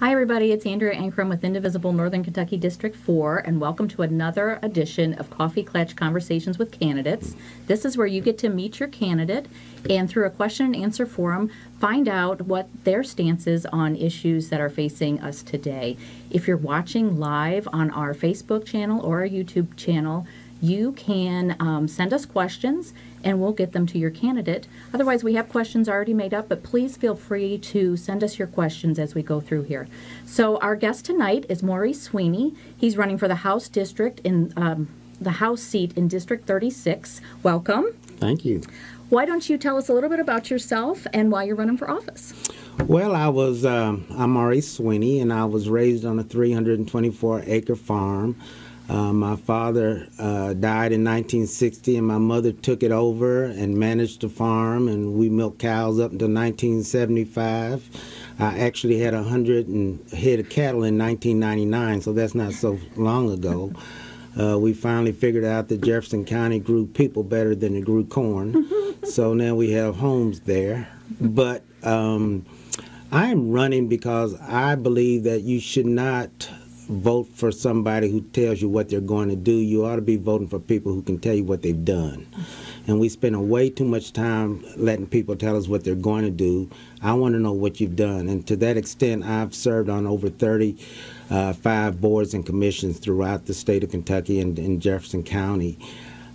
Hi everybody, it's Andrea Ankrum with Indivisible Northern Kentucky District 4, and welcome to another edition of Coffee Klatch Conversations with Candidates. This is where you get to meet your candidate and through a question and answer forum, find out what their stance is on issues that are facing us today. If you're watching live on our Facebook channel or our YouTube channel, you can send us questions and we'll get them to your candidate. Otherwise, we have questions already made up, but please feel free to send us your questions as we go through here. So our guest tonight is Maurice Sweeney. He's running for the House district in the House seat in District 36. Welcome. Thank you. Why don't you tell us a little bit about yourself and why you're running for office? Well, I'm Maurice Sweeney, and I was raised on a 324-acre farm. My father died in 1960, and my mother took it over and managed the farm, and we milked cows up until 1975. I actually had 100 head of cattle in 1999, so that's not so long ago. We finally figured out that Jefferson County grew people better than it grew corn, so now we have homes there. But I am running because I believe that you should not vote for somebody who tells you what they're going to do. You ought to be voting for people who can tell you what they've done. And we spend way too much time letting people tell us what they're going to do. I want to know what you've done. And to that extent, I've served on over 35 boards and commissions throughout the state of Kentucky and in Jefferson County.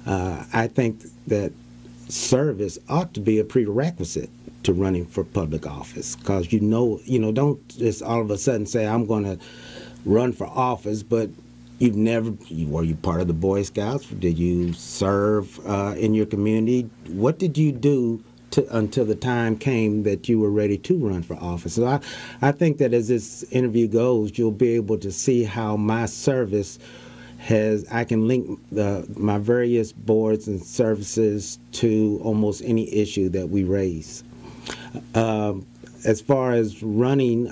I think that service ought to be a prerequisite to running for public office, because don't just all of a sudden say, I'm going to run for office, but were you part of the Boy Scouts? Did you serve in your community? What did you do until the time came that you were ready to run for office? So I think that as this interview goes, you'll be able to see how my service I can link my various boards and services to almost any issue that we raise. As far as running,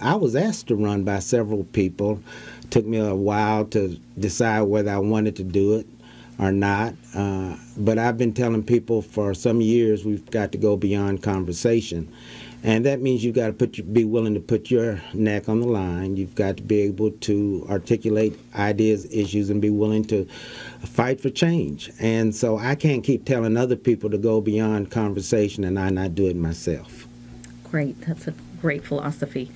I was asked to run by several people. It took me a while to decide whether I wanted to do it or not. But I've been telling people for some years we've got to go beyond conversation. And that means you've got to be willing to put your neck on the line. You've got to be able to articulate ideas, issues, and be willing to fight for change. And so I can't keep telling other people to go beyond conversation and I not do it myself. Great. That's a great philosophy.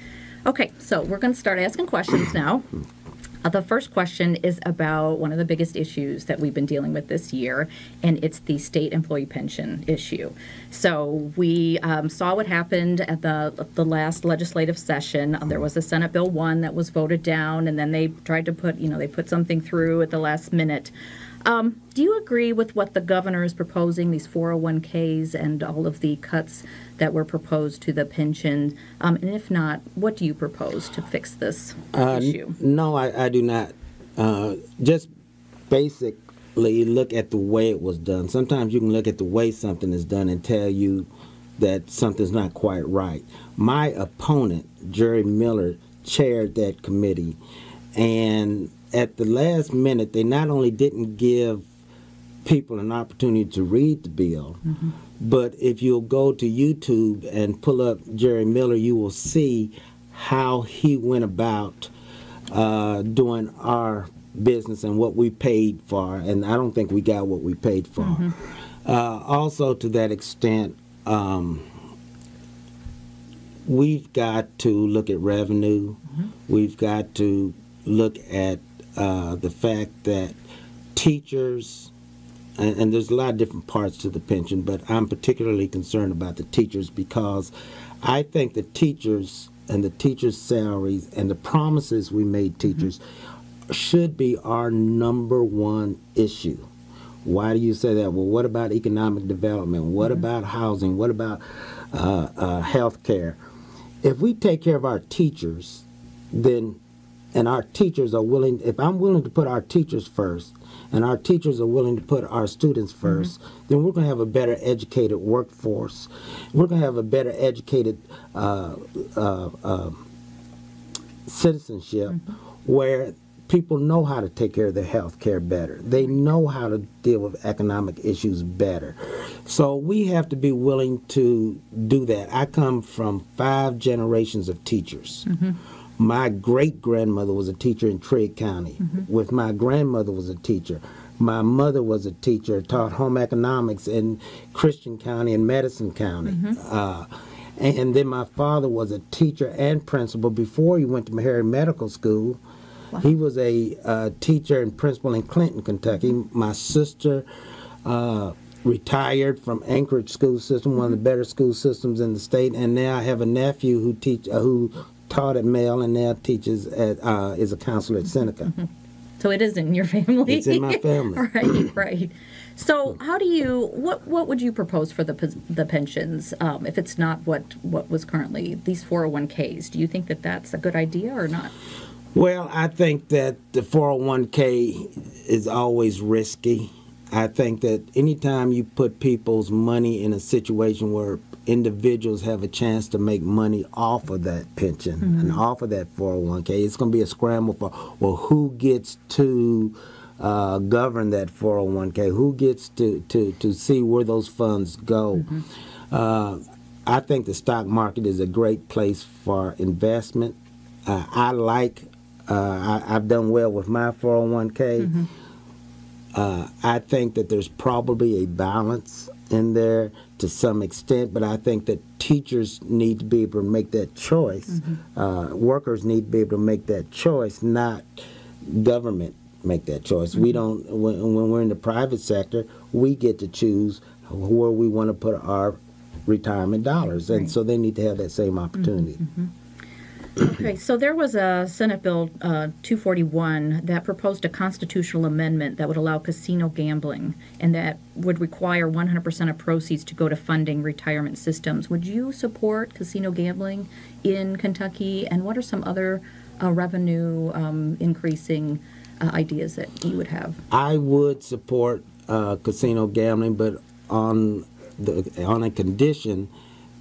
Okay, so we're going to start asking questions now. The first question is about one of the biggest issues that we've been dealing with this year, and it's the state employee pension issue. So we saw what happened at the last legislative session. There was a Senate Bill 1 that was voted down, and then they tried to put something through at the last minute. Do you agree with what the governor is proposing, these 401ks and all of the cuts that were proposed to the pension? And if not, what do you propose to fix this issue? No, I do not. Just basically look at the way it was done. Sometimes you can look at the way something is done and tell you that something's not quite right. My opponent, Jerry Miller, chaired that committee, and at the last minute, they not only didn't give people an opportunity to read the bill, but if you'll go to YouTube and pull up Jerry Miller, you will see how he went about doing our business and what we paid for, and I don't think we got what we paid for. Also, to that extent, we've got to look at revenue. We've got to look at the fact that teachers, and there's a lot of different parts to the pension, but I'm particularly concerned about the teachers because I think the teachers and the teachers' salaries and the promises we made teachers should be our number one issue. Why do you say that? Well, what about economic development? What about housing? What about health care? If we take care of our teachers, then and our teachers are willing, if I'm willing to put our teachers first, and our teachers are willing to put our students first, then we're going to have a better educated workforce. We're going to have a better educated citizenship where people know how to take care of their health care better. They know how to deal with economic issues better. So we have to be willing to do that. I come from 5 generations of teachers. My great-grandmother was a teacher in Trigg County. With my grandmother was a teacher. My mother was a teacher, taught home economics in Christian County and Madison County. And then my father was a teacher and principal before he went to Meharry Medical School. Wow. He was a teacher and principal in Clinton, Kentucky. My sister retired from Anchorage School System, one of the better school systems in the state. And now I have a nephew who taught at Male and now teaches is a counselor at Seneca. So it is in your family. It's in my family. Right. So how do you, what would you propose for the pensions if it's not what was currently these 401ks? Do you think that that's a good idea or not? Well, I think that the 401k is always risky. I think that anytime you put people's money in a situation where individuals have a chance to make money off of that pension and off of that 401k, it's going to be a scramble for, well, who gets to govern that 401k? Who gets to see where those funds go? I think the stock market is a great place for investment. I've done well with my 401k. I think that there's probably a balance in there to some extent, but I think that teachers need to be able to make that choice. Workers need to be able to make that choice, not government make that choice. We don't, when we're in the private sector, we get to choose where we want to put our retirement dollars, and so they need to have that same opportunity. Okay, so there was a Senate Bill 241 that proposed a constitutional amendment that would allow casino gambling and that would require 100% of proceeds to go to funding retirement systems. Would you support casino gambling in Kentucky, and what are some other revenue increasing ideas that you would have? I would support casino gambling, but on a condition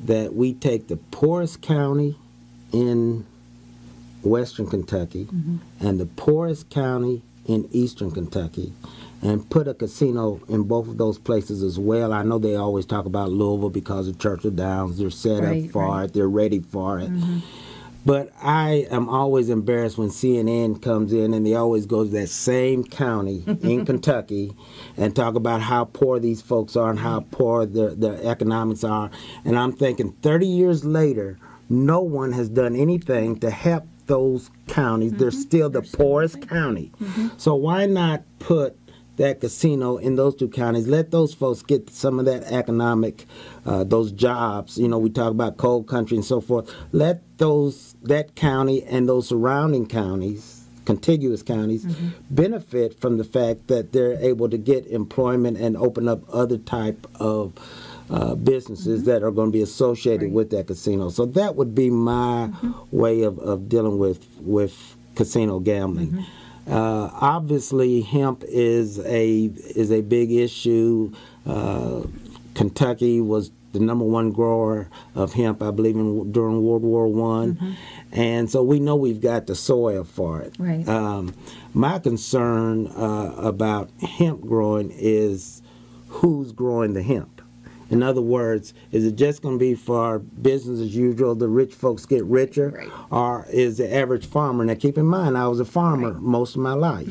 that we take the poorest county in western Kentucky and the poorest county in eastern Kentucky and put a casino in both of those places as well. I know they always talk about Louisville because of Churchill Downs. They're set up for it. They're ready for it. But I am always embarrassed when CNN comes in and they always go to that same county in Kentucky and talk about how poor these folks are and how poor their economics are. And I'm thinking 30 years later, no one has done anything to help those counties. They're still the poorest county. So why not put that casino in those 2 counties? Let those folks get some of that economic, those jobs. You know, we talk about coal country and so forth. Let that county and those surrounding counties, contiguous counties, benefit from the fact that they're able to get employment and open up other type of businesses that are going to be associated with that casino. So that would be my way of dealing with casino gambling. Obviously, hemp is a big issue. Kentucky was the #1 grower of hemp, I believe, during World War I. And so we know we've got the soil for it. My concern about hemp growing is who's growing the hemp. In other words, is it just going to be for business as usual, the rich folks get richer, or is the average farmer? Now, keep in mind, I was a farmer most of my life.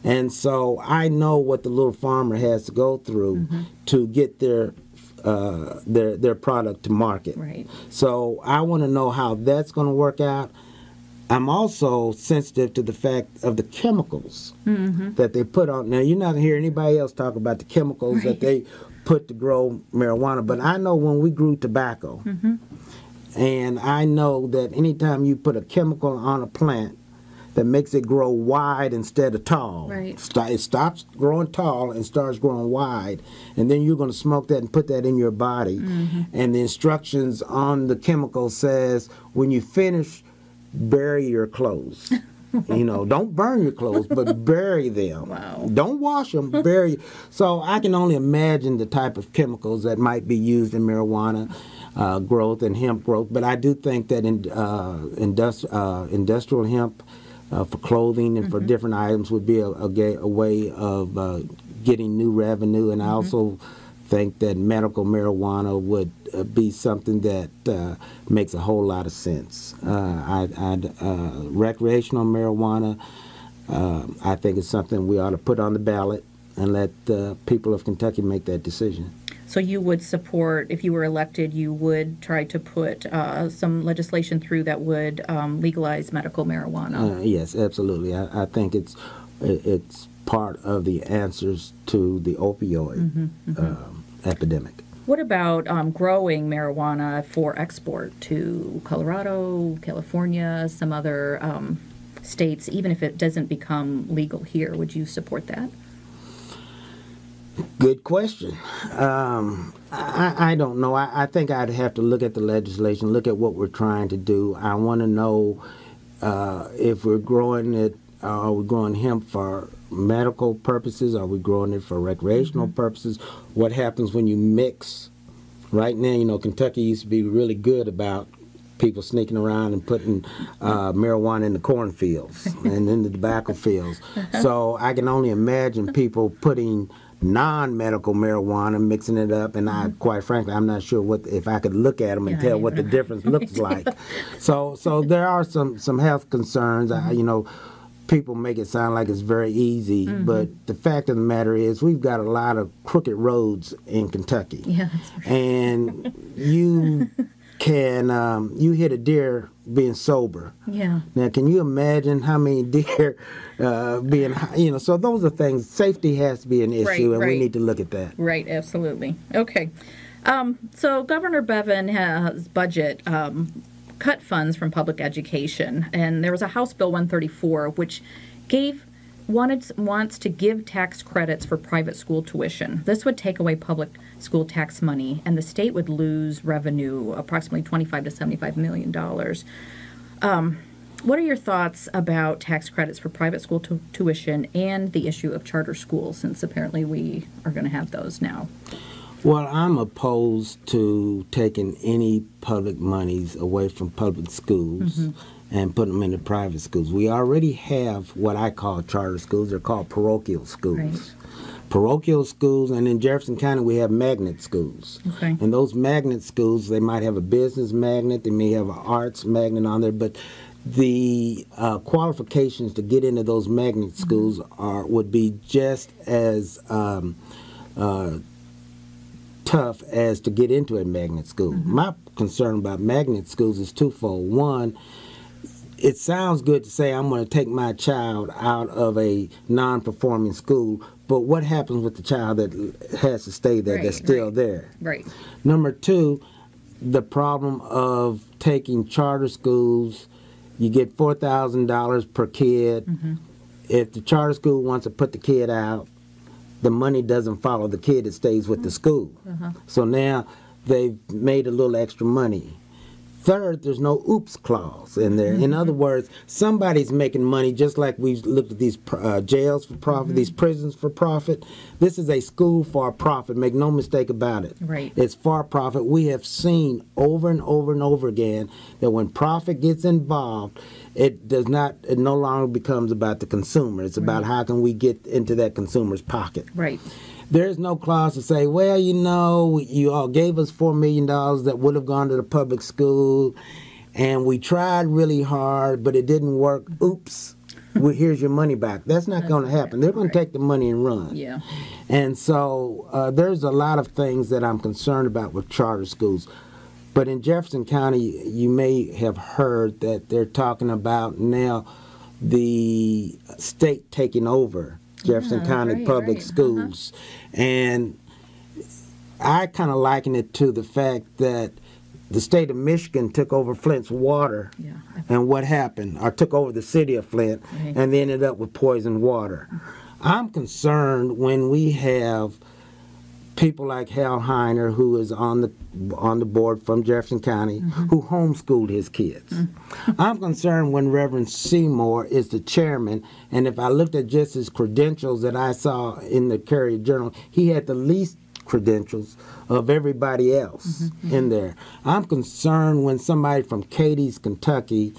And so I know what the little farmer has to go through to get their product to market. So I want to know how that's going to work out. I'm also sensitive to the fact of the chemicals that they put on. Now, you're not going to hear anybody else talk about the chemicals that they put to grow marijuana, but I know when we grew tobacco, and I know that anytime you put a chemical on a plant that makes it grow wide instead of tall, it stops growing tall and starts growing wide, and then you're going to smoke that and put that in your body, and the instructions on the chemical says, when you finish, bury your clothes. You know, don't burn your clothes, but bury them. Don't wash them, bury. So I can only imagine the type of chemicals that might be used in marijuana growth and hemp growth. But I do think that industrial hemp for clothing and for different items would be a way of getting new revenue. And I also think that medical marijuana would be something that makes a whole lot of sense. Recreational marijuana, I think is something we ought to put on the ballot and let the people of Kentucky make that decision. So you would support, if you were elected, you would try to put some legislation through that would legalize medical marijuana? Yes, absolutely. I think it's part of the answers to the opioid epidemic. What about growing marijuana for export to Colorado, California, some other states, even if it doesn't become legal here? Would you support that? Good question. I don't know. I think I'd have to look at the legislation, look at what we're trying to do. I want to know if we're growing it, are we growing hemp for medical purposes? Are we growing it for recreational purposes? What happens when you mix? Right now, you know, Kentucky used to be really good about people sneaking around and putting marijuana in the cornfields and in the tobacco fields. So I can only imagine people putting non-medical marijuana, mixing it up, and quite frankly, I'm not sure if I could look at them and tell what the difference looks like. So there are some health concerns. You know, people make it sound like it's very easy, but the fact of the matter is we've got a lot of crooked roads in Kentucky. Yeah, that's right. And you can you hit a deer being sober. Yeah. Now, can you imagine how many deer being, you know, so those are things, safety has to be an issue, and we need to look at that. Right, absolutely. Okay. So Governor Bevin has budget cut funds from public education, and there was a House Bill 134 which wants to give tax credits for private school tuition. This would take away public school tax money, and the state would lose revenue, approximately $25 to $75 million. What are your thoughts about tax credits for private school tuition and the issue of charter schools, since apparently we are going to have those now? Well, I'm opposed to taking any public monies away from public schools and putting them into private schools. We already have what I call charter schools. They're called parochial schools. Right. Parochial schools, and in Jefferson County we have magnet schools. Okay. And those magnet schools, they might have a business magnet, they may have an arts magnet on there, but the qualifications to get into those magnet schools would be just as tough as to get into a magnet school. My concern about magnet schools is twofold. One, it sounds good to say I'm going to take my child out of a non-performing school, but what happens with the child that has to stay there, that's still there? Right. Number two, the problem of taking charter schools, you get $4,000 per kid. If the charter school wants to put the kid out, the money doesn't follow the kid, it stays with the school. So now they've made a little extra money. Third, there's no oops clause in there. In other words, somebody's making money, just like we've looked at these jails for profit, these prisons for profit. This is a school for profit, make no mistake about it. Right. It's for profit. We have seen over and over and over again that when profit gets involved, it no longer becomes about the consumer. It's about how can we get into that consumer's pocket. Right. There's no clause to say, well, you know, you all gave us $4 million that would have gone to the public school, and we tried really hard, but it didn't work. Oops, well, here's your money back. That's not going to happen. They're going to take the money and run. Yeah. And so there's a lot of things that I'm concerned about with charter schools. But in Jefferson County, you may have heard that they're talking about now the state taking over Jefferson County public schools. And I kind of liken it to the fact that the state of Michigan took over Flint's water, and what happened? Or took over the city of Flint, and they ended up with poisoned water. I'm concerned when we have people like Hal Heiner, who is on the board from Jefferson County, who homeschooled his kids. I'm concerned when Reverend Seymour is the chairman, and if I looked at just his credentials that I saw in the Courier Journal, he had the least credentials of everybody else in there. I'm concerned when somebody from Cadiz, Kentucky,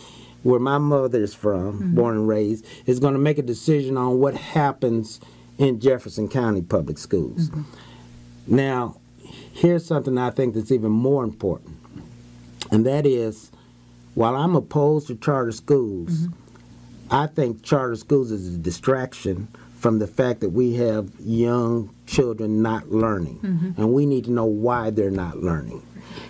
where my mother is from, born and raised, is going to make a decision on what happens in Jefferson County Public Schools. Now, here's something I think that's even more important, and that is, while I'm opposed to charter schools, I think charter schools is a distraction from the fact that we have young children not learning, and we need to know why they're not learning.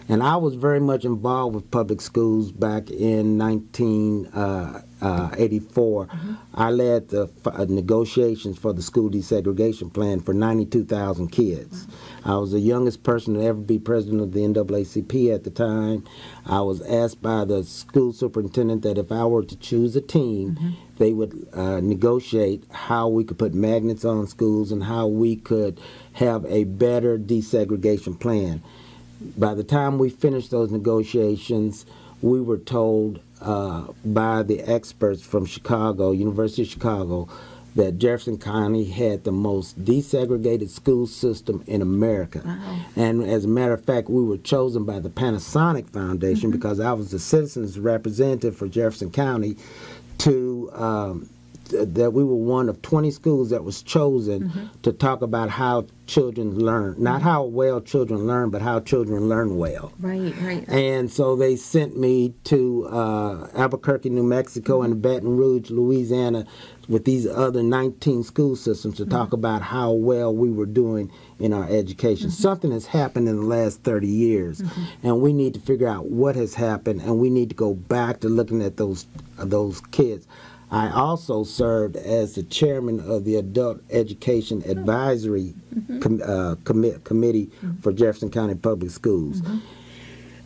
And I was very much involved with public schools back in 1984. I led the negotiations for the school desegregation plan for 92,000 kids. I was the youngest person to ever be president of the NAACP at the time. I was asked by the school superintendent that if I were to choose a team, they would negotiate how we could put magnets on schools and how we could have a better desegregation plan. By the time we finished those negotiations, we were told by the experts from Chicago, University of Chicago, that Jefferson County had the most desegregated school system in America. And as a matter of fact, we were chosen by the Panasonic Foundation because I was the citizens representative for Jefferson County to that we were one of 20 schools that was chosen to talk about how children learn. Not how well children learn, but how children learn well. Right. And so they sent me to Albuquerque, New Mexico, and Baton Rouge, Louisiana, with these other 19 school systems to talk about how well we were doing in our education. Something has happened in the last 30 years, and we need to figure out what has happened, and we need to go back to looking at those kids. I also served as the chairman of the Adult Education Advisory Committee for Jefferson County Public Schools.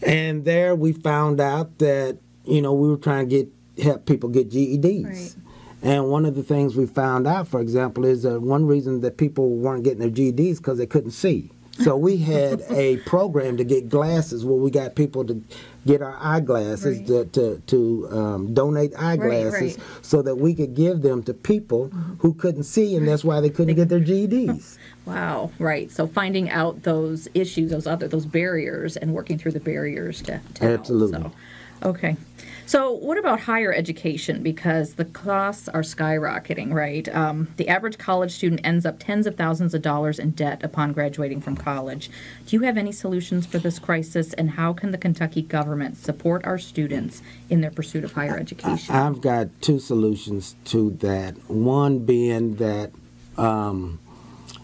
And there we found out that, we were trying to help people get GEDs. And one of the things we found out, for example, is that one reason that people weren't getting their GEDs because they couldn't see. So we had a program to get glasses where we got people to get our eyeglasses, to donate eyeglasses so that we could give them to people who couldn't see, and that's why they couldn't get their GEDs. Wow, right. So finding out those issues, those barriers, and working through the barriers to Absolutely. Help. So, okay. So what about higher education? Because the costs are skyrocketing, right? The average college student ends up tens of thousands of dollars in debt upon graduating from college. Do you have any solutions for this crisis, and how can the Kentucky government support our students in their pursuit of higher education? I've got two solutions to that. One being that,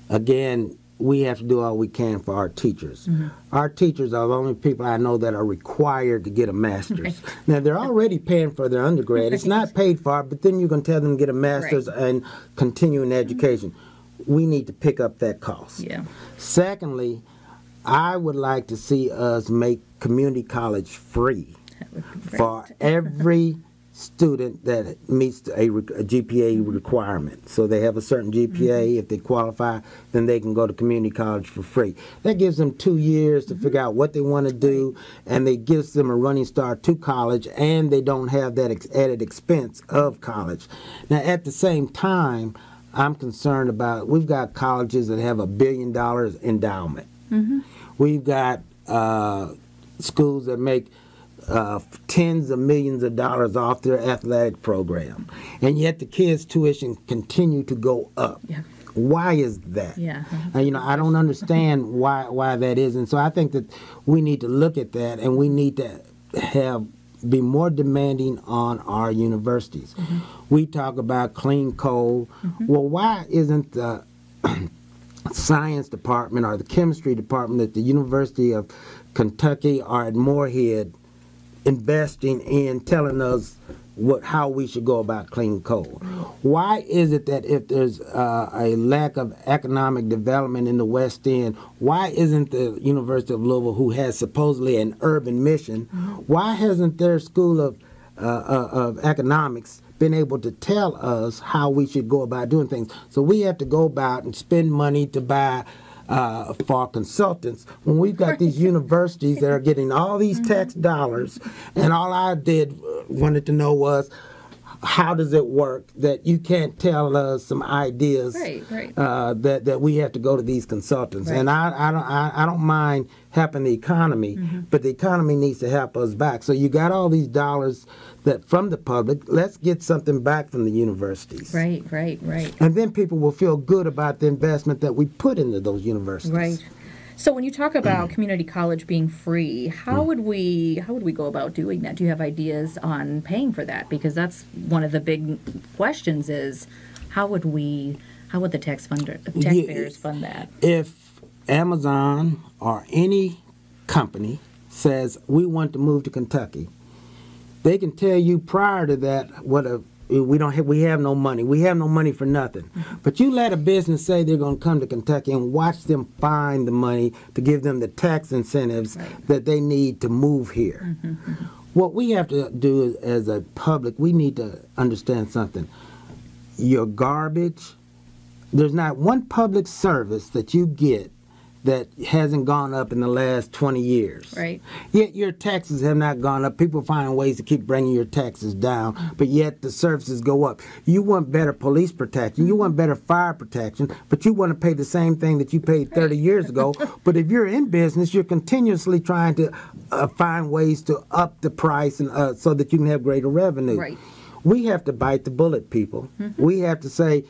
again, we have to do all we can for our teachers. Our teachers are the only people I know that are required to get a master's. Now, they're already paying for their undergrad. It's not paid for, but then you're going to tell them to get a master's and continue in education. We need to pick up that cost. Secondly, I would like to see us make community college free for every student that meets a GPA requirement. So they have a certain GPA. If they qualify, then they can go to community college for free. That gives them 2 years to figure out what they want to do, and it gives them a running start to college, and they don't have that added expense of college. Now, at the same time, I'm concerned about, we've got colleges that have $1 billion endowment. We've got schools that make tens of millions of dollars off their athletic program, and yet the kids' tuition continue to go up. Why is that? I don't understand why that is, and so I think that we need to look at that, and we need to be more demanding on our universities. We talk about clean coal. Well, why isn't the science department or the chemistry department at the University of Kentucky or at Moorhead investing in telling us how we should go about clean coal? Why is it that if there's a lack of economic development in the West End, why isn't the University of Louisville, who has supposedly an urban mission, why hasn't their School of Economics been able to tell us how we should go about doing things? So we have to go about and spend money to buy for consultants when we've got these universities that are getting all these tax dollars, and all I wanted to know was how does it work, that you can't tell us some ideas Right. that we have to go to these consultants. Right. And I don't mind helping the economy, but the economy needs to help us back. So you got all these dollars that from the public, let's get something back from the universities. Right. And then people will feel good about the investment that we put into those universities. Right. So when you talk about community college being free, how would we go about doing that? Do you have ideas on paying for that? Because that's one of the big questions is how would the taxpayers fund that? If Amazon or any company says we want to move to Kentucky, they can tell you prior to that we have no money. We have no money for nothing. But you let a business say they're going to come to Kentucky and watch them find the money to give them the tax incentives that they need to move here. What we have to do as a public, we need to understand something. Your garbage, there's not one public service that you get that hasn't gone up in the last 20 years. Right. Yet your taxes have not gone up. People find ways to keep bringing your taxes down, but yet the services go up. You want better police protection. You want better fire protection, but you want to pay the same thing that you paid 30 years ago. But if you're in business, you're continuously trying to find ways to up the price and so that you can have greater revenue. Right. We have to bite the bullet, people. We have to say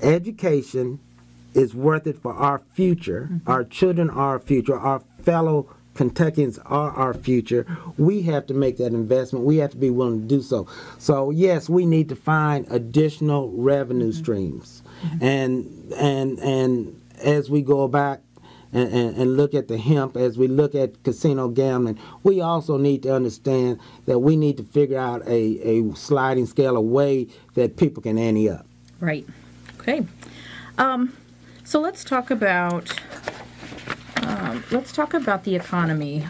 education is worth it for our future. Our children are our future. Our fellow Kentuckians are our future. We have to make that investment. We have to be willing to do so. So yes, we need to find additional revenue streams. And as we go back and look at the hemp, as we look at casino gambling, we also need to understand that we need to figure out a sliding scale, a way that people can ante up. Right. Okay. So let's talk about the economy.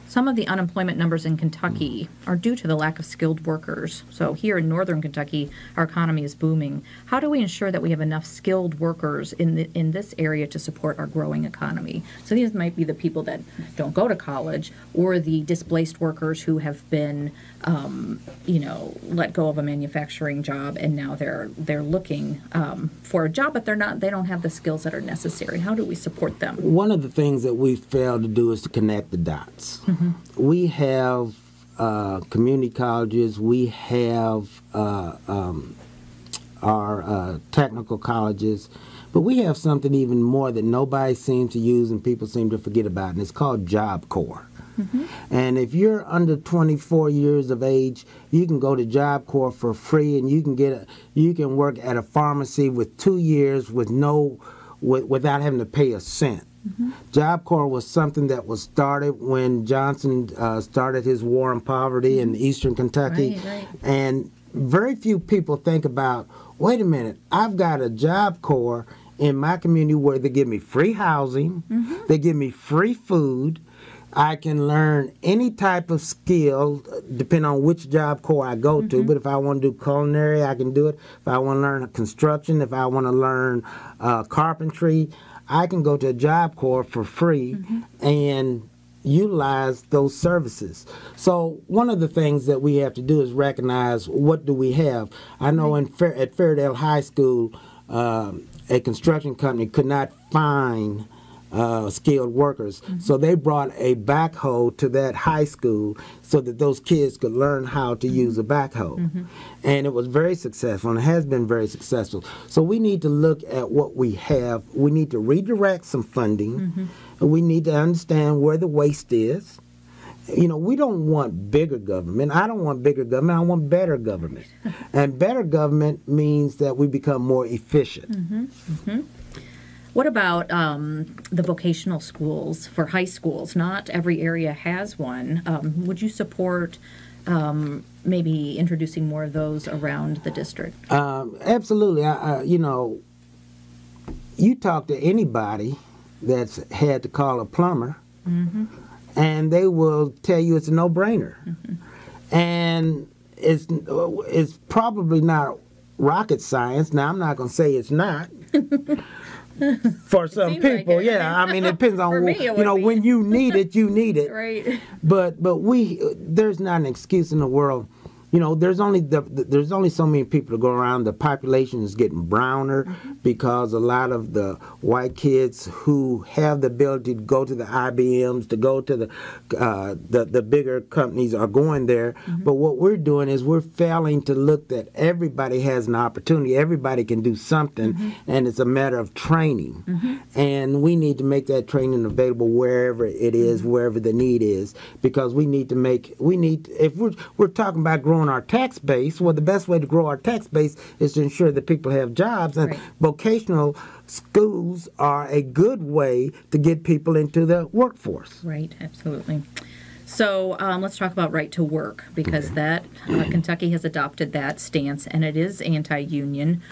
Some of the unemployment numbers in Kentucky are due to the lack of skilled workers. So here in northern Kentucky, our economy is booming. How do we ensure that we have enough skilled workers in this area to support our growing economy? So these might be the people that don't go to college, or the displaced workers who have been, let go of a manufacturing job and now they're looking for a job, but they don't have the skills that are necessary. How do we support them? One of the things that we failed to do is to connect the dots. We have community colleges, we have our technical colleges, but we have something even more that nobody seems to use and people seem to forget about, and it's called Job Corps. And if you're under 24 years of age, you can go to Job Corps for free, and you can work at a pharmacy with 2 years without having to pay a cent. Job Corps was something that was started when Johnson started his war on poverty in eastern Kentucky. Right. And very few people think about, wait a minute, I've got a Job Corps in my community where they give me free housing, they give me free food, I can learn any type of skill depending on which Job Corps I go to. But if I want to do culinary, I can do it. If I want to learn construction, if I want to learn carpentry, I can go to a Job Corps for free and utilize those services. So one of the things that we have to do is recognize, what do we have? I know at Fairdale High School, a construction company could not find skilled workers. So they brought a backhoe to that high school so that those kids could learn how to use a backhoe. And it was very successful, and it has been very successful. So we need to look at what we have. We need to redirect some funding. And we need to understand where the waste is. You know, we don't want bigger government. I don't want bigger government. I want better government. And better government means that we become more efficient. What about the vocational schools for high schools? Not every area has one. Would you support maybe introducing more of those around the district? Absolutely. You talk to anybody that's had to call a plumber, and they will tell you it's a no-brainer. And it's probably not rocket science. Now, I'm not going to say it's not. For some seems like people, it. yeah. I mean, it depends on For me, it would be. when you need it, you need it. Right. But there's not an excuse in the world. There's only so many people to go around. The population is getting browner because a lot of the white kids who have the ability to go to the IBMs, to go to the bigger companies are going there. But what we're doing is we're failing to look that everybody has an opportunity. Everybody can do something, and it's a matter of training. And we need to make that training available wherever it is, wherever the need is, because if we're talking about growing our tax base, well, the best way to grow our tax base is to ensure that people have jobs, and vocational schools are a good way to get people into the workforce. Right, absolutely. So let's talk about right to work, because that Kentucky has adopted that stance, and it is anti-union.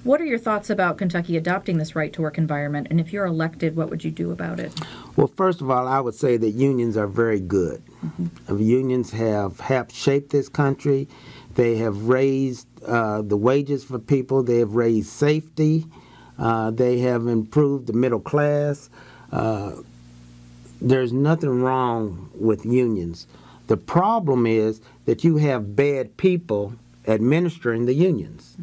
What are your thoughts about Kentucky adopting this right to work environment? And if you're elected, what would you do about it? Well, first of all, I would say that unions are very good. Unions have helped shape this country. They have raised the wages for people. They have raised safety. They have improved the middle class. There's nothing wrong with unions. The problem is that you have bad people administering the unions.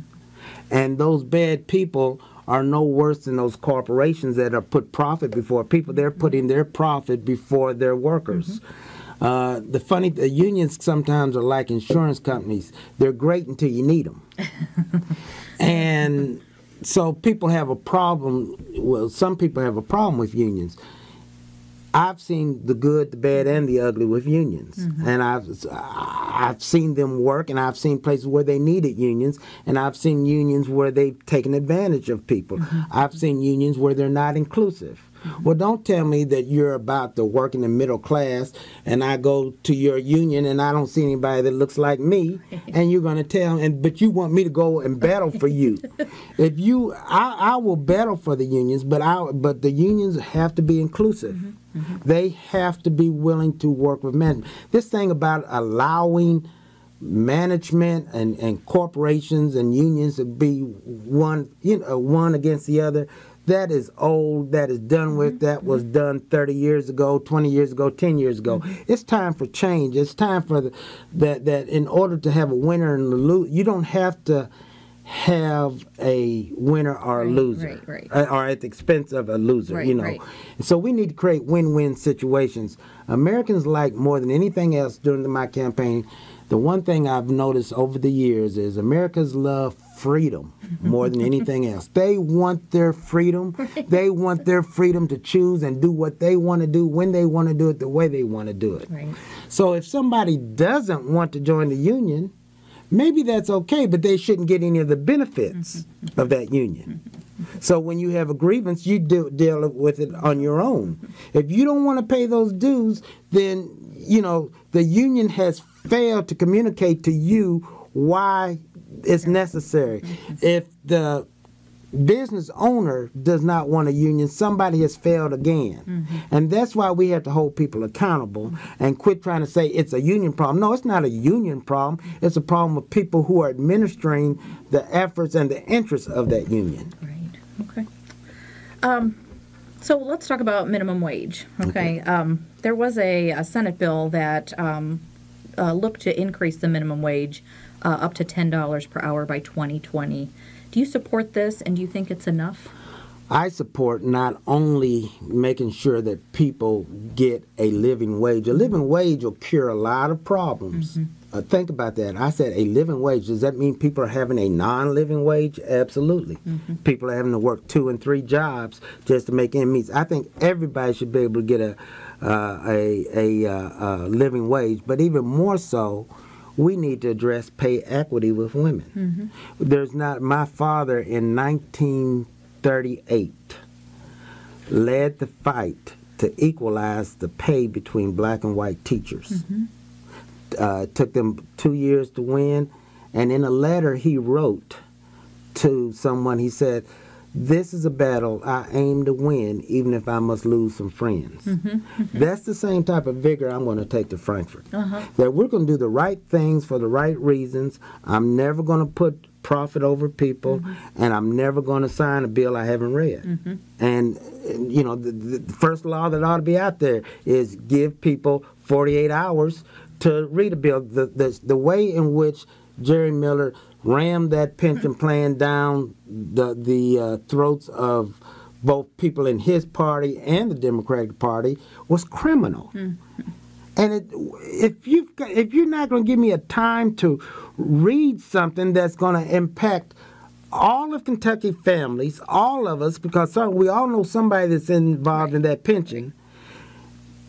And those bad people are no worse than those corporations that are put profit before people. They're putting their profit before their workers. The unions sometimes are like insurance companies. They're great until you need them. And so people have a problem. Well, some people have a problem with unions. I've seen the good, the bad, and the ugly with unions, and I've seen them work, and I've seen places where they needed unions, and I've seen unions where they've taken advantage of people. I've seen unions where they're not inclusive. Well, don't tell me that you're about the working the middle class, and I go to your union and I don't see anybody that looks like me, and you're going to tell, but you want me to go and battle for you. I will battle for the unions, but the unions have to be inclusive. They have to be willing to work with management. This thing about allowing management and corporations and unions to be one against the other, that is old, that is done with, that was done 30 years ago, 20 years ago, 10 years ago. It's time for change. It's time for that in order to have a winner and a loser, you don't have to have a winner or a loser, or at the expense of a loser, So we need to create win-win situations. Americans like more than anything else during my campaign, the one thing I've noticed over the years is Americans love freedom more than anything else. They want their freedom. They want their freedom to choose and do what they want to do, when they want to do it, the way they want to do it. So if somebody doesn't want to join the union, maybe that's okay, but they shouldn't get any of the benefits of that union. So when you have a grievance, you deal with it on your own. If you don't want to pay those dues, then, the union has failed to communicate to you why it's necessary. If the business owner does not want a union, somebody has failed again. And that's why we have to hold people accountable and quit trying to say it's a union problem. No, it's not a union problem. It's a problem of people who are administering the efforts and the interests of that union. Okay. So let's talk about minimum wage. There was a Senate bill that looked to increase the minimum wage up to $10 per hour by 2020. Do you support this, and do you think it's enough? I support not only making sure that people get a living wage. A living wage will cure a lot of problems. Think about that. I said a living wage. Does that mean people are having a non-living wage? Absolutely. People are having to work 2 and 3 jobs just to make ends meet. I think everybody should be able to get a living wage, but even more so, we need to address pay equity with women. My father in 1938 led the fight to equalize the pay between black and white teachers. It took them 2 years to win, and in a letter he wrote to someone, he said, this is a battle I aim to win, even if I must lose some friends. That's the same type of vigor I'm going to take to Frankfurt. That we're going to do the right things for the right reasons. I'm never going to put profit over people, and I'm never going to sign a bill I haven't read. And, you know, the first law that ought to be out there is give people 48 hours to read a bill. The way in which Jerry Miller rammed that pension plan down the throats of both people in his party and the Democratic Party was criminal. And if you're not going to give me a time to read something that's going to impact all of Kentucky families, all of us, because we all know somebody that's involved in that pension,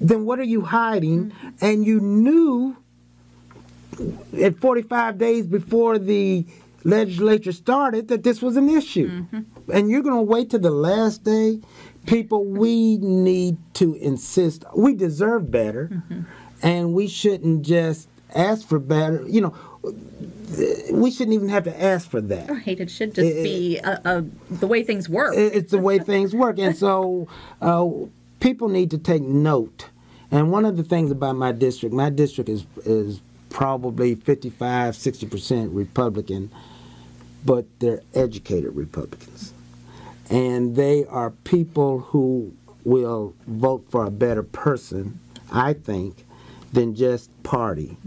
then what are you hiding? And you knew at 45 days before the legislature started that this was an issue. And you're going to wait to the last day? People, we need to insist. We deserve better, and we shouldn't just ask for better. You know, we shouldn't even have to ask for that. Right, it should just be the way things work. It's the way things work. And so people need to take note. And one of the things about my district is probably 55-60% Republican, but they're educated Republicans. And they are people who will vote for a better person, I think, than just party.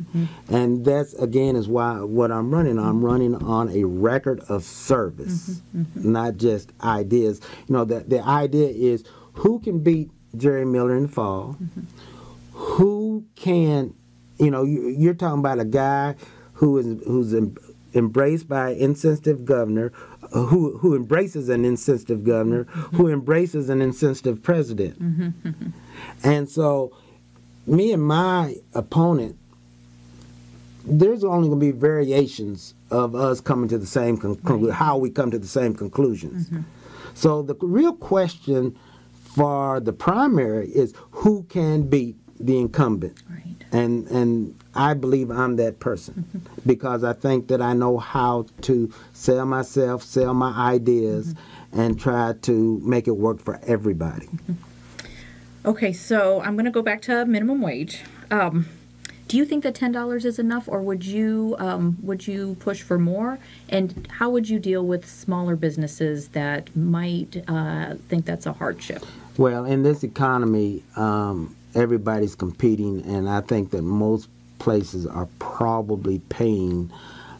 And that's, again, is why what I'm running on. I'm running on a record of service, not just ideas. You know, the idea is who can beat Jerry Miller in the fall, who can, you know, you're talking about a guy who's embraced by an insensitive governor, who embraces an insensitive governor, who embraces an insensitive president. And so me and my opponent, there's only going to be variations of us coming to the same conclusion, how we come to the same conclusions. So the real question for the primary is who can beat the incumbent. And I believe I'm that person because I think that I know how to sell myself, sell my ideas, and try to make it work for everybody. Okay, so I'm going to go back to minimum wage. Do you think that $10 is enough, or would you push for more? And how would you deal with smaller businesses that might think that's a hardship? Well, in this economy, everybody's competing, and I think that most places are probably paying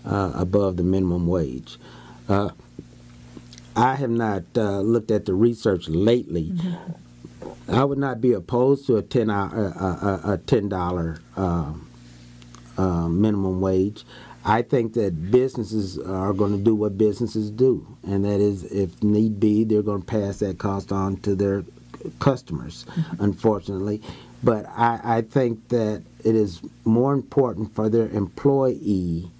above the minimum wage. I have not looked at the research lately. I would not be opposed to a $10 minimum wage. I think that businesses are going to do what businesses do, and that is, if need be, they're going to pass that cost on to their customers, unfortunately. But I think that it is more important for their employee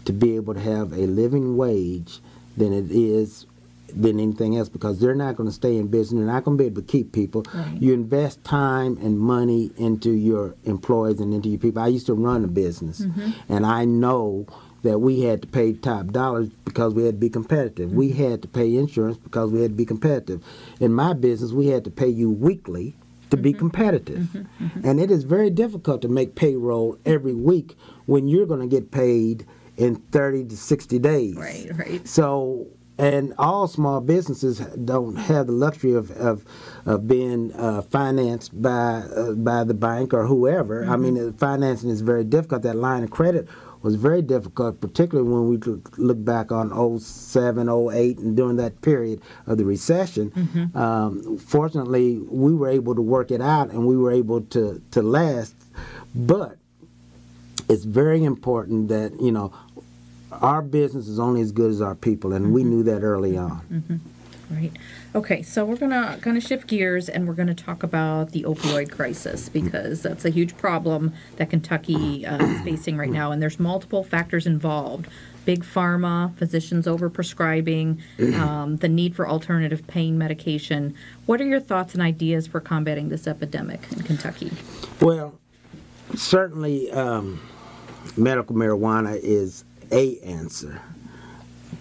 to be able to have a living wage than it is than anything else, because they're not going to stay in business. They're not going to be able to keep people. You invest time and money into your employees and into your people. I used to run a business, and I know that we had to pay top dollars because we had to be competitive. We had to pay insurance because we had to be competitive. In my business, we had to pay you weekly to be competitive. And it is very difficult to make payroll every week when you're going to get paid in 30 to 60 days. So, and all small businesses don't have the luxury of being financed by the bank or whoever. I mean, financing is very difficult. That line of credit was very difficult, particularly when we look back on 07, 08, and during that period of the recession. Fortunately, we were able to work it out, and we were able to last. But it's very important that, you know, our business is only as good as our people, and we knew that early on. Right. Okay, so we're going to kind of shift gears, and we're going to talk about the opioid crisis, because that's a huge problem that Kentucky is facing right now, and there's multiple factors involved. Big pharma, physicians overprescribing, the need for alternative pain medication. What are your thoughts and ideas for combating this epidemic in Kentucky? Well, certainly medical marijuana is a answer,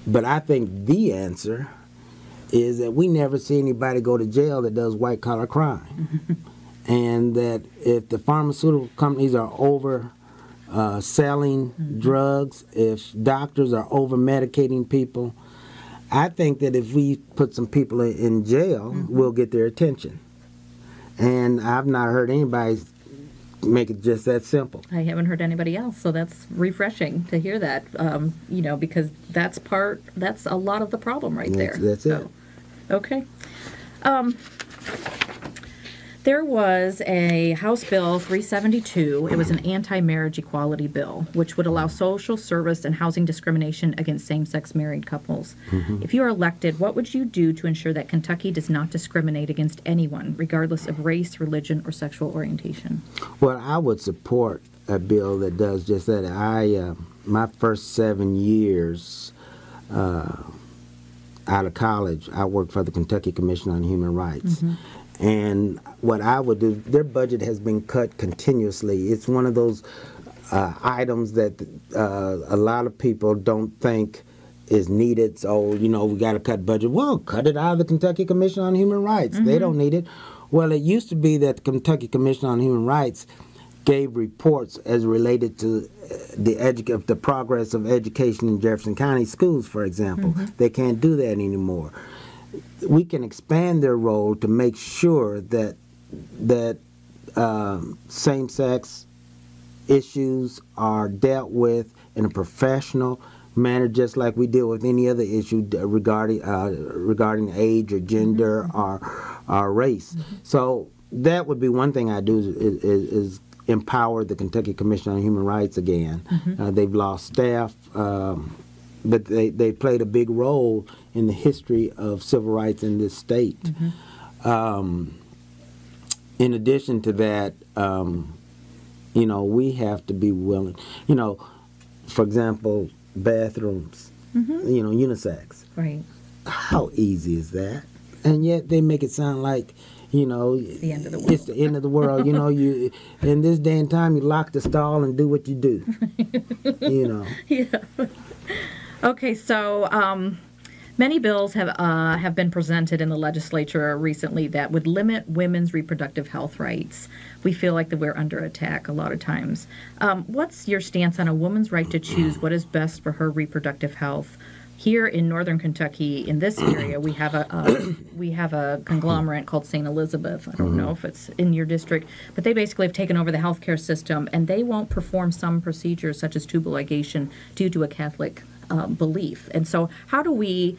but I think the answer is that we never see anybody go to jail that does white-collar crime. And that if the pharmaceutical companies are over selling drugs, if doctors are over-medicating people, I think that if we put some people in jail, we'll get their attention. And I've not heard anybody make it just that simple. I haven't heard anybody else, so that's refreshing to hear that, because that's a lot of the problem there. That's it. Okay. There was a House Bill 372. It was an anti-marriage equality bill, which would allow social service and housing discrimination against same-sex married couples. If you are elected, what would you do to ensure that Kentucky does not discriminate against anyone, regardless of race, religion, or sexual orientation? Well, I would support a bill that does just that. My first 7 years out of college, I worked for the Kentucky Commission on Human Rights. And what I would do, their budget has been cut continuously. It's one of those items that a lot of people don't think is needed. So, we got to cut budget. Well, cut it out of the Kentucky Commission on Human Rights. They don't need it. Well, it used to be that the Kentucky Commission on Human Rights gave reports as related to the progress of education in Jefferson County schools, for example. They can't do that anymore. We can expand their role to make sure that same-sex issues are dealt with in a professional manner, just like we deal with any other issue regarding age or gender or race. So that would be one thing I do is empower the Kentucky Commission on Human Rights again. They've lost staff. But they played a big role in the history of civil rights in this state. In addition to that, we have to be willing. For example, bathrooms, unisex. Right. How easy is that? And yet they make it sound like, it's the end of the world. It's the end of the world. You in this day and time, you lock the stall and do what you do. Yeah. Okay, so many bills have been presented in the legislature recently that would limit women's reproductive health rights. We feel like that we're under attack a lot of times. What's your stance on a woman's right to choose what is best for her reproductive health? Here in northern Kentucky, in this area, we have a conglomerate called St. Elizabeth. I don't know if it's in your district, but they basically have taken over the healthcare system, and they won't perform some procedures such as tubal ligation due to a Catholic belief. And so, how do we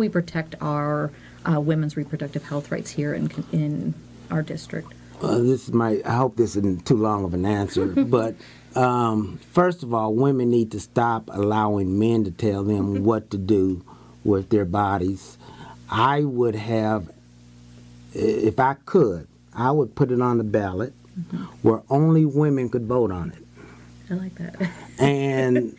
protect our women's reproductive health rights here in our district? I hope this isn't too long of an answer, but first of all, women need to stop allowing men to tell them what to do with their bodies. I would have, if I could, I would put it on the ballot where only women could vote on it. I like that. And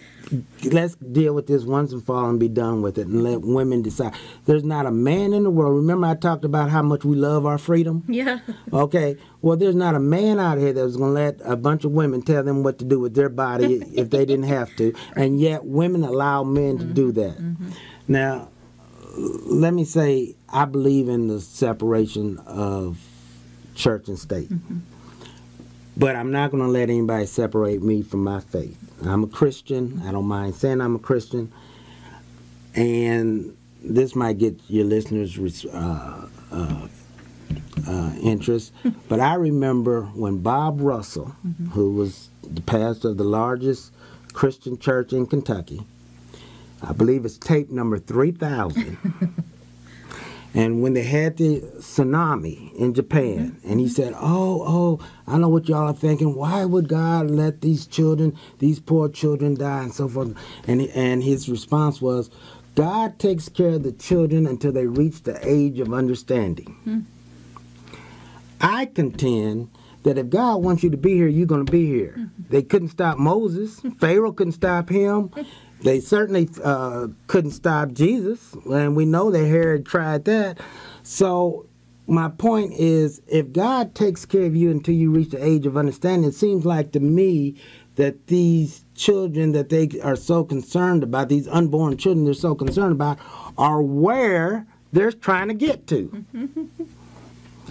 let's deal with this once and for all and be done with it and let women decide. There's not a man in the world. Remember I talked about how much we love our freedom? Yeah. Okay. Well, there's not a man out here that's going to let a bunch of women tell them what to do with their body if they didn't have to. And yet women allow men to do that. Now, let me say I believe in the separation of church and state. But I'm not going to let anybody separate me from my faith. I'm a Christian. I don't mind saying I'm a Christian. And this might get your listeners' interest. But I remember when Bob Russell, who was the pastor of the largest Christian church in Kentucky, I believe it's tape number 3000. And when they had the tsunami in Japan, and he said, oh, I know what y'all are thinking. Why would God let these children, these poor children die and so forth? And his response was, God takes care of the children until they reach the age of understanding. I contend that if God wants you to be here, you're going to be here. They couldn't stop Moses. Pharaoh couldn't stop him. They certainly couldn't stop Jesus, and we know that Herod tried that. So my point is, if God takes care of you until you reach the age of understanding, it seems like to me that these children that they are so concerned about, these unborn children they're so concerned about, are where they're trying to get to.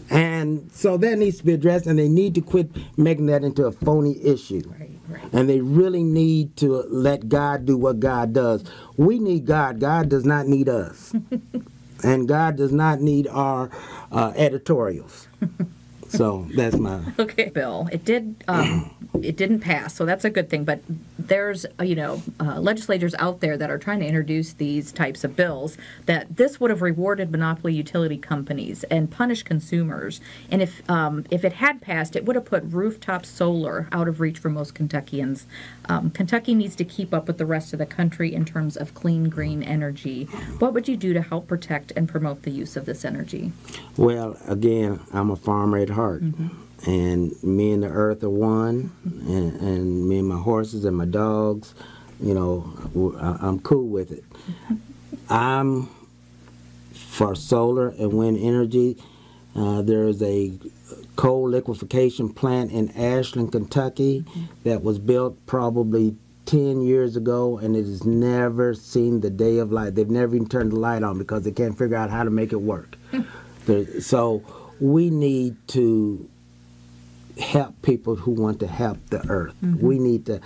And so that needs to be addressed, and they need to quit making that into a phony issue. Right. And they really need to let God do what God does. We need God. God does not need us. And God does not need our editorials. So that's my... Okay, Bill, it didn't pass, so that's a good thing. But there's, legislators out there that are trying to introduce these types of bills that this would have rewarded monopoly utility companies and punished consumers. And if it had passed, it would have put rooftop solar out of reach for most Kentuckians. Kentucky needs to keep up with the rest of the country in terms of clean, green energy. What would you do to help protect and promote the use of this energy? Well, again, I'm a farmer at heart. And me and the earth are one, and me and my horses and my dogs, I'm cool with it. I'm for solar and wind energy. There is a coal liquefaction plant in Ashland, Kentucky that was built probably 10 years ago, and it has never seen the day of light. They've never even turned the light on because they can't figure out how to make it work. So we need to help people who want to help the earth. We need to,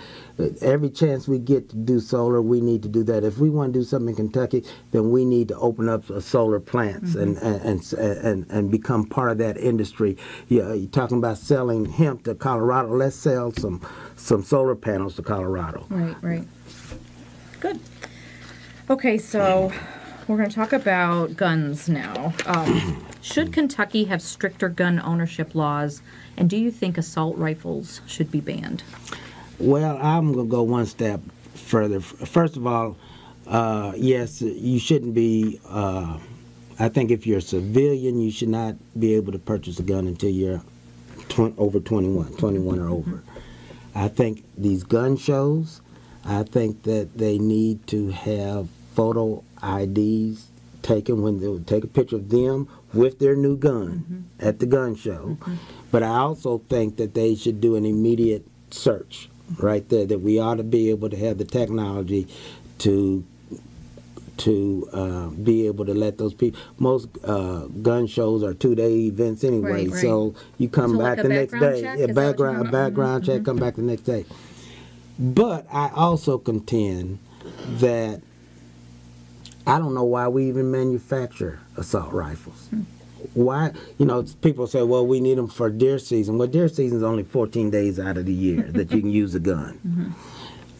every chance we get to do solar, we need to do that. If we want to do something in Kentucky, then we need to open up solar plants and become part of that industry. Yeah, you're talking about selling hemp to Colorado. Let's sell some solar panels to Colorado. Right. Good. Okay, so we're going to talk about guns now. Should Kentucky have stricter gun ownership laws, and do you think assault rifles should be banned? Well, I'm going to go one step further. First of all, yes, you shouldn't be, I think if you're a civilian, you should not be able to purchase a gun until you're over 21 or over. I think these gun shows, I think that they need to have photo IDs taken when they would take a picture of them with their new gun at the gun show. But I also think that they should do an immediate search right there, that we ought to be able to have the technology to be able to let those people. Most gun shows are 2-day events anyway, Right. so you come So back like the a next background day. check? Yeah, Is that what you're talking about? background check, come back the next day. But I also contend that I don't know why we even manufacture assault rifles. Why? People say, well, we need them for deer season. Well, deer season is only 14 days out of the year that you can use a gun.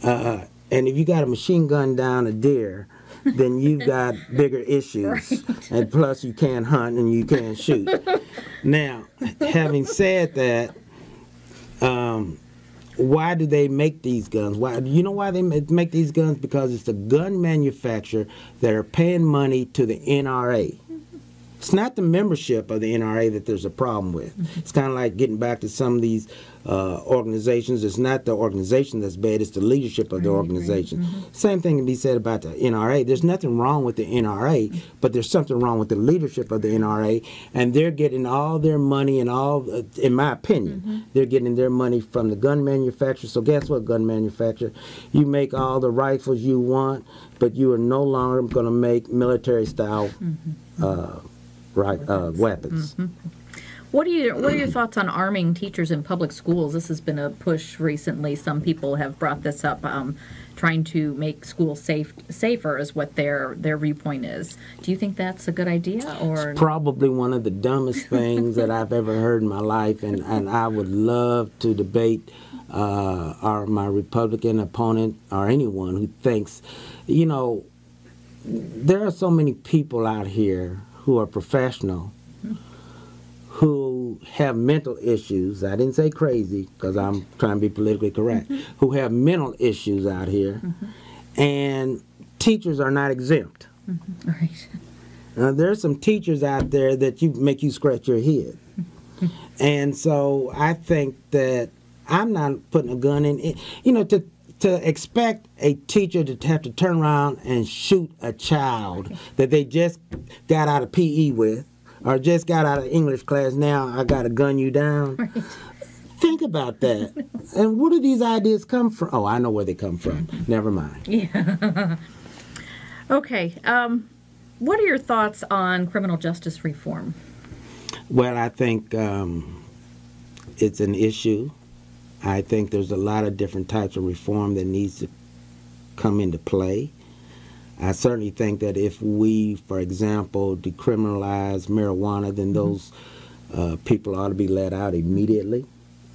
And if you got a machine gun down a deer, then you've got bigger issues. Right. And plus you can't hunt and you can't shoot. Now, having said that, why do they make these guns? You know why they make these guns? Because it's the gun manufacturer that are paying money to the NRA. It's not the membership of the NRA that there's a problem with. It's kind of like getting back to some of these organizations. It's not the organization that's bad, it's the leadership of the organization. Same thing can be said about the NRA. There's nothing wrong with the NRA, but there's something wrong with the leadership of the NRA, and they're getting all their money and all, in my opinion, they're getting their money from the gun manufacturer. So guess what, gun manufacturer? You make all the rifles you want, but you are no longer going to make military-style weapons. What are your thoughts on arming teachers in public schools? This has been a push recently. Some people have brought this up, trying to make schools safer is what their viewpoint is. Do you think that's a good idea? Or it's probably one of the dumbest things that I've ever heard in my life, and I would love to debate my Republican opponent or anyone who thinks, there are so many people out here who are professional, who have mental issues. I didn't say crazy because I'm trying to be politically correct. Who have mental issues out here, and teachers are not exempt. Right. Now, there's some teachers out there that make you scratch your head, and so I think that I'm not putting a gun in. To expect a teacher to have to turn around and shoot a child that they just got out of PE with, or just got out of English class, now I got to gun you down. Right. Think about that. And where do these ideas come from? Oh, I know where they come from. Never mind. Yeah. Okay. What are your thoughts on criminal justice reform? Well, I think it's an issue. I think there's a lot of different types of reform that needs to come into play. I certainly think that if we, for example, decriminalize marijuana, then those people ought to be let out immediately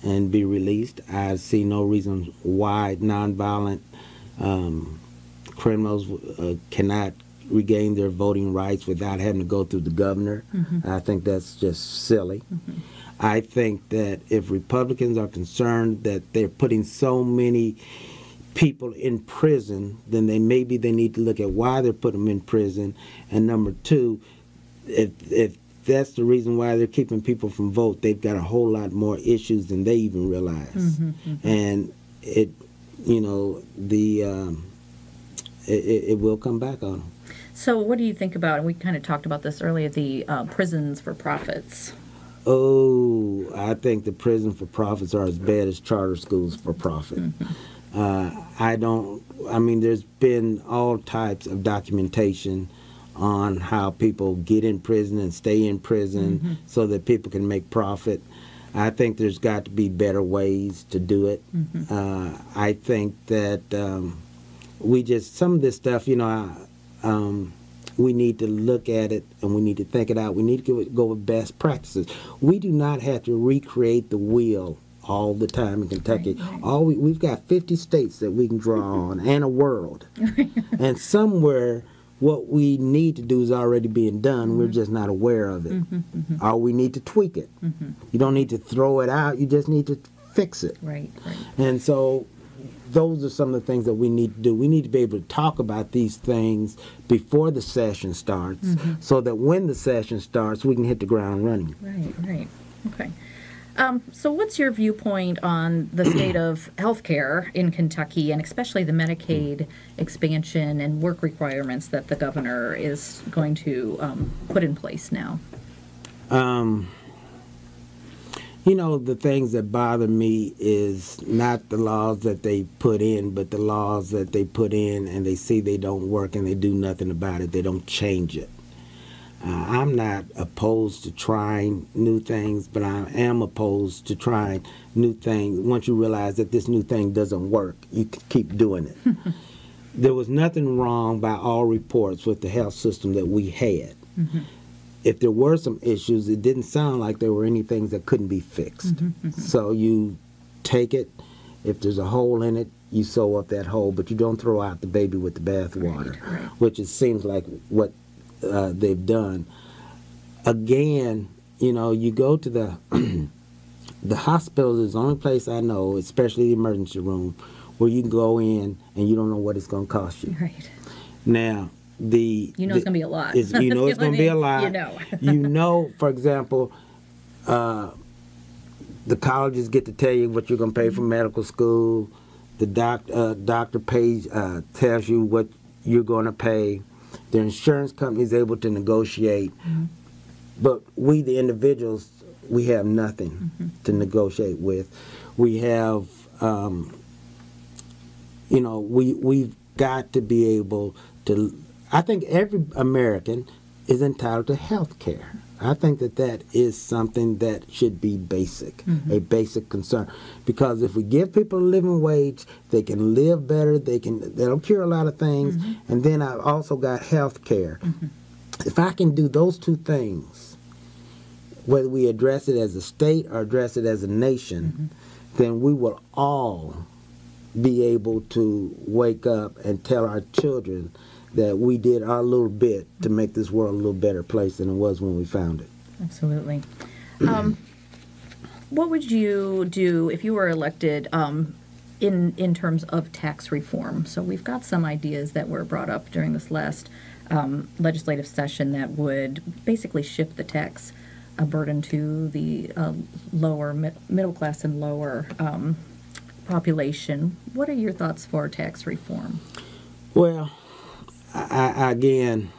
and be released. I see no reason why nonviolent criminals cannot regain their voting rights without having to go through the governor. I think that's just silly. I think that if Republicans are concerned that they're putting so many people in prison, then maybe they need to look at why they're putting them in prison. And number two, if that's the reason why they're keeping people from vote, they've got a whole lot more issues than they even realize. And it will come back on them. So what do you think about, and we kind of talked about this earlier, the prisons for profits? Oh, I think the prison for profits are as bad as charter schools for profit. There's been all types of documentation on how people get in prison and stay in prison so that people can make profit. I think there's got to be better ways to do it. I think that some of this stuff, we need to look at it and we need to think it out. We need to go with best practices. We do not have to recreate the wheel all the time in Kentucky. We've got 50 states that we can draw on and a world. And somewhere what we need to do is already being done. We're just not aware of it. Or we need to tweak it. You don't need to throw it out. You just need to fix it. And so those are some of the things that we need to do. We need to be able to talk about these things before the session starts so that when the session starts, we can hit the ground running. Okay. So what's your viewpoint on the state of health care in Kentucky, and especially the Medicaid expansion and work requirements that the governor is going to put in place now? The things that bother me is not the laws that they put in, but the laws that they put in and they see they don't work and they do nothing about it. They don't change it. I'm not opposed to trying new things, but I am opposed to trying new things. Once you realize that this new thing doesn't work, you can keep doing it. There was nothing wrong by all reports with the health system that we had. If there were some issues, it didn't sound like there were any things that couldn't be fixed. So you take it. If there's a hole in it, you sew up that hole, but you don't throw out the baby with the bathwater, which it seems like what they've done. Again, you go to the the hospital is the only place I know, especially the emergency room, where you can go in and you don't know what it's going to cost you. Now, it's going to be a lot. It's going to be a lot. For example, the colleges get to tell you what you're going to pay for medical school. The doctor tells you what you're going to pay. The insurance company is able to negotiate. But we, the individuals, we have nothing to negotiate with. We have, we've got to be able to. I think every American is entitled to health care. I think that is something that should be basic, a basic concern. Because if we give people a living wage, they can live better, that'll cure a lot of things. And then I've also got health care. If I can do those two things, whether we address it as a state or address it as a nation, then we will all be able to wake up and tell our children that we did our little bit to make this world a little better place than it was when we found it. Absolutely. What would you do if you were elected in terms of tax reform? So we've got some ideas that were brought up during this last legislative session that would basically shift the tax burden to the lower middle class and lower population. What are your thoughts for tax reform? Well, again,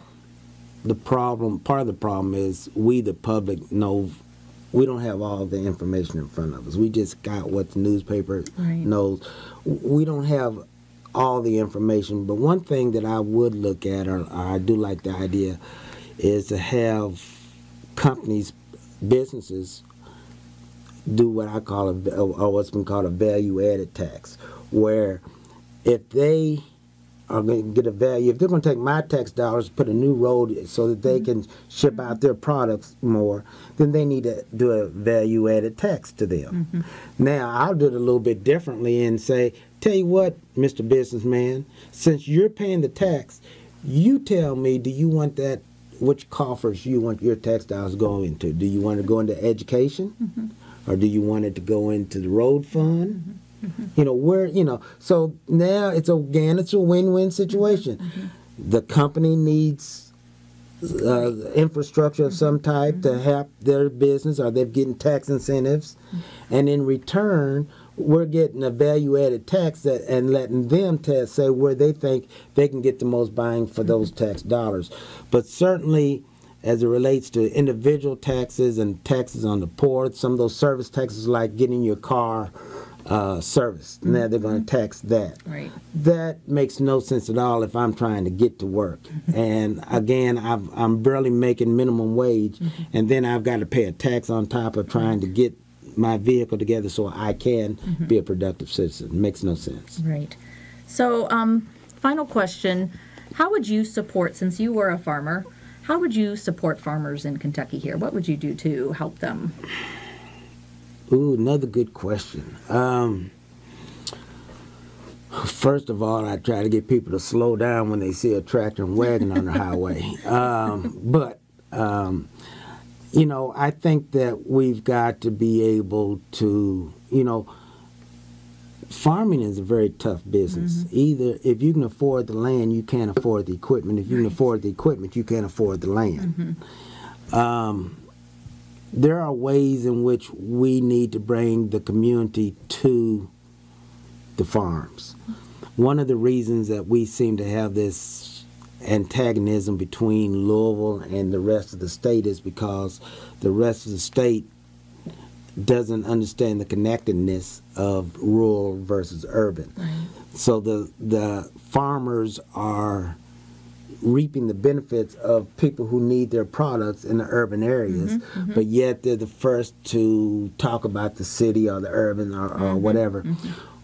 part of the problem is we, the public, we don't have all the information in front of us. We just got what the newspaper knows. We don't have all the information. But one thing that I would look at, or I do like the idea, is to have companies, businesses, do what I call or what's been called a value-added tax, where if they are going to get a value, if they're going to take my tax dollars, put a new road so that they can ship out their products more, then they need to do a value-added tax to them. Now, I'll do it a little bit differently and say, tell you what, Mr. Businessman, since you're paying the tax, you tell me, do you want that, which coffers you want your tax dollars going into? Do you want to go into education? Or do you want it to go into the road fund? You know, where, you know, so now it's a win-win situation. The company needs infrastructure of some type to help their business, or they're getting tax incentives. And in return, we're getting a value-added tax and letting them say where they think they can get the most bang for those tax dollars. But certainly, as it relates to individual taxes and taxes on the poor, some of those service taxes like getting your car serviced. Now they're going to tax that. Right. That makes no sense at all if I'm trying to get to work. And again, I'm barely making minimum wage, and then I've got to pay a tax on top of trying to get my vehicle together so I can be a productive citizen. It makes no sense. Right. So, final question. How would you support, since you were a farmer, how would you support farmers in Kentucky here? What would you do to help them? Ooh, another good question. First of all, I try to get people to slow down when they see a tractor and wagon on the highway. You know, I think that we've got to be able to, you know, farming is a very tough business. Either if you can afford the land, you can't afford the equipment. If you can afford the equipment, you can't afford the land. There are ways in which we need to bring the community to the farms. One of the reasons that we seem to have this antagonism between Louisville and the rest of the state is because the rest of the state doesn't understand the connectedness of rural versus urban. So the farmers are reaping the benefits of people who need their products in the urban areas, but yet they're the first to talk about the city or the urban or whatever.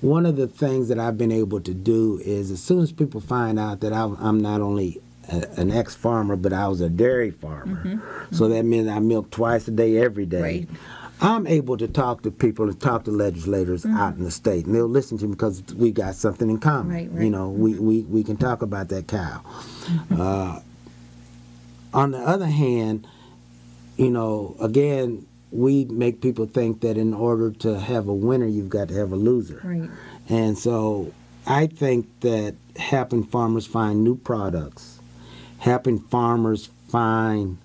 One of the things that I've been able to do is, as soon as people find out that I'm not only an ex-farmer, but I was a dairy farmer, so that means I milk twice a day, every day. I'm able to talk to people and talk to legislators out in the state, and they'll listen to me because we got something in common. You know, we can talk about that cow. On the other hand, you know, again, we make people think that in order to have a winner, you've got to have a loser. And so I think that helping farmers find new products, helping farmers find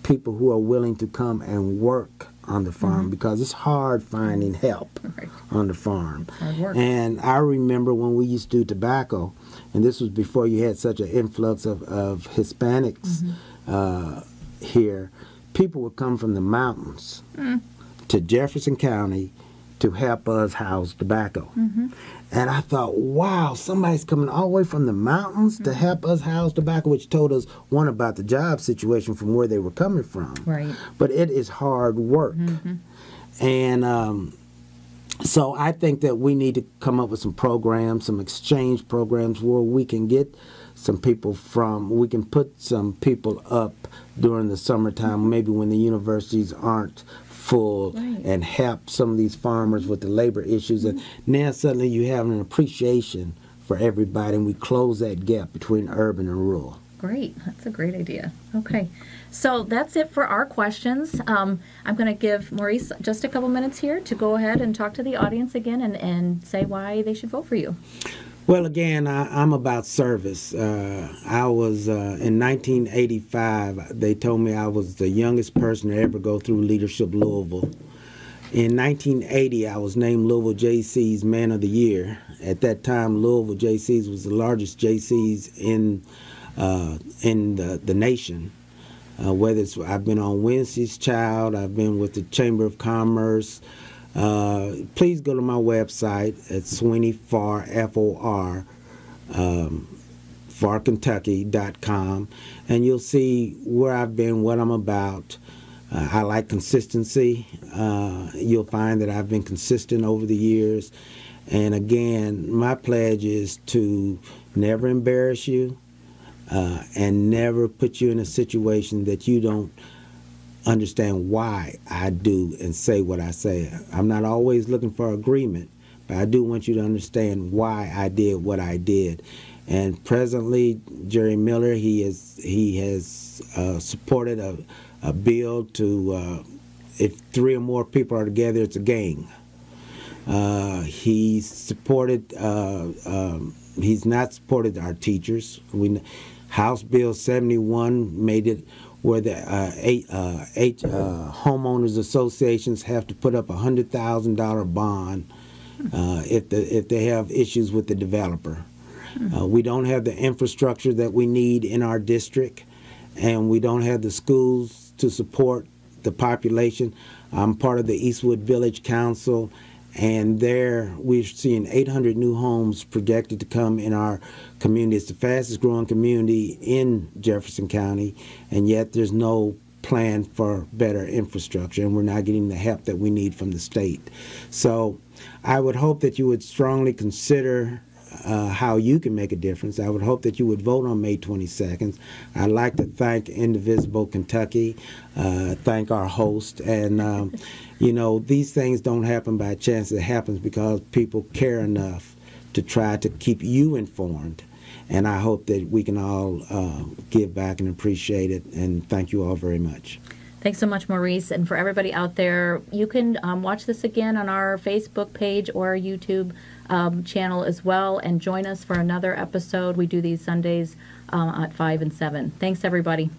people who are willing to come and work on the farm, because it's hard finding help on the farm. And I remember when we used to do tobacco, and this was before you had such an influx of Hispanics here, people would come from the mountains to Jefferson County to help us house tobacco. And I thought, wow, somebody's coming all the way from the mountains to help us house tobacco, which told us, one, about the job situation from where they were coming from. But it is hard work. And so I think that we need to come up with some programs, some exchange programs where we can get some people we can put some people up during the summertime, maybe when the universities aren't full, and help some of these farmers with the labor issues. And now suddenly you have an appreciation for everybody, and we close that gap between urban and rural. Great. That's a great idea. Okay. So that's it for our questions. I'm going to give Maurice just a couple minutes here to go ahead and talk to the audience again and say why they should vote for you. Well, again, I'm about service. I was, in 1985, they told me I was the youngest person to ever go through Leadership Louisville. In 1980, I was named Louisville JC's Man of the Year. At that time, Louisville JC's was the largest JC's in the nation. Whether it's, I've been on Wednesday's Child, I've been with the Chamber of Commerce. Please go to my website at Sweeney FOR, forkentucky.com, and you'll see where I've been, what I'm about. I like consistency. You'll find that I've been consistent over the years. And again, my pledge is to never embarrass you and never put you in a situation that you don't understand why I do and say what I say. I'm not always looking for agreement, but I do want you to understand why I did what I did. And presently, Jerry Miller, he has supported a bill to, if 3 or more people are together, it's a gang. He's supported, he's not supported our teachers. House Bill 71 made it where the eight homeowners associations have to put up a $100,000 bond if they have issues with the developer. We don't have the infrastructure that we need in our district, and we don't have the schools to support the population. I'm part of the Eastwood Village Council, and there we're seeing 800 new homes projected to come in our community. It's the fastest growing community in Jefferson County, and yet there's no plan for better infrastructure, and we're not getting the help that we need from the state. So I would hope that you would strongly consider how you can make a difference. I would hope that you would vote on May 22nd. I'd like to thank Indivisible Kentucky, thank our host, and you know, these things don't happen by chance. It happens because people care enough to try to keep you informed. And I hope that we can all give back and appreciate it, and thank you all very much. Thanks so much, Maurice. And for everybody out there, you can watch this again on our Facebook page or our YouTube channel as well, and join us for another episode. We do these Sundays at 5 and 7. Thanks, everybody.